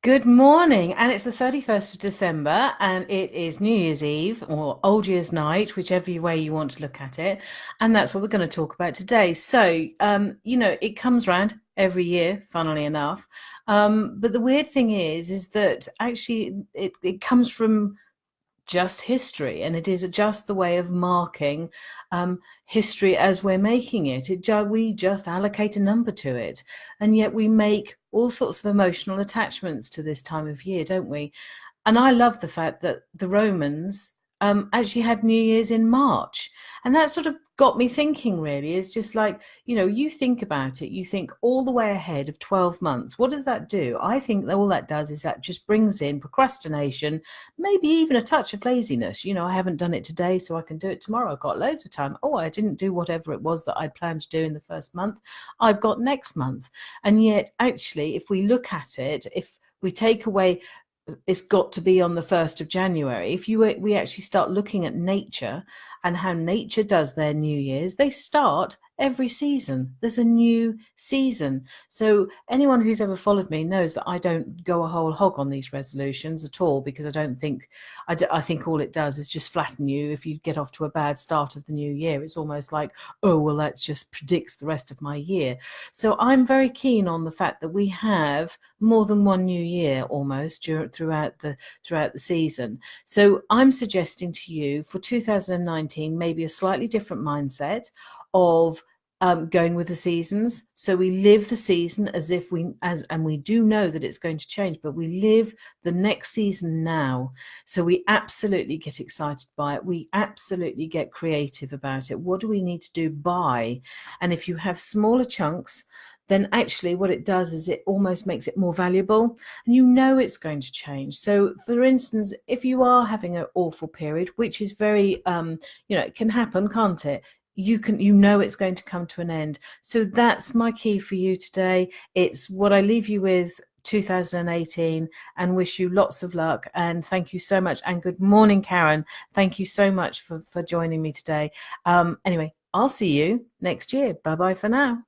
Good morning, and it's the 31st of December, and it is New Year's Eve or Old Year's Night, whichever way you want to look at it. And that's what we're going to talk about today. So, it comes round every year, funnily enough. But the weird thing is that actually it comes from just history, and it is just the way of marking history as we're making it. We just allocate a number to it, and yet we make all sorts of emotional attachments to this time of year, don't we? And I love the fact that the Romans actually had New Year's in March. And that sort of got me thinking, really, is just like, you think about it, you think all the way ahead of 12 months. What does that do? I think that all that does is that just brings in procrastination, maybe even a touch of laziness. I haven't done it today, so I can do it tomorrow. I've got loads of time. Oh, I didn't do whatever it was that I'd planned to do in the first month. I've got next month. And yet, actually, if we look at it, if we take away it's got to be on the 1st of January. If we actually start looking at nature and how nature does their New Year's, they start every season. There's a new season. So anyone who's ever followed me knows that I don't go a whole hog on these resolutions at all, because I think all it does is just flatten you if you get off to a bad start of the new year. It's almost like, oh, well, that just predicts the rest of my year. So I'm very keen on the fact that we have more than one new year almost throughout the season. So I'm suggesting to you for 2019 maybe a slightly different mindset of going with the seasons. So we live the season and we do know that it's going to change, but we live the next season now. So we absolutely get excited by it. We absolutely get creative about it. What do we need to do by? And if you have smaller chunks, then actually what it does is it almost makes it more valuable, and it's going to change. So for instance, if you are having an awful period, which is very it can happen, can't it? It's going to come to an end. So that's my key for you today. It's what I leave you with 2018, and wish you lots of luck. And thank you so much. And good morning, Karen. Thank you so much for joining me today. Anyway, I'll see you next year. Bye bye for now.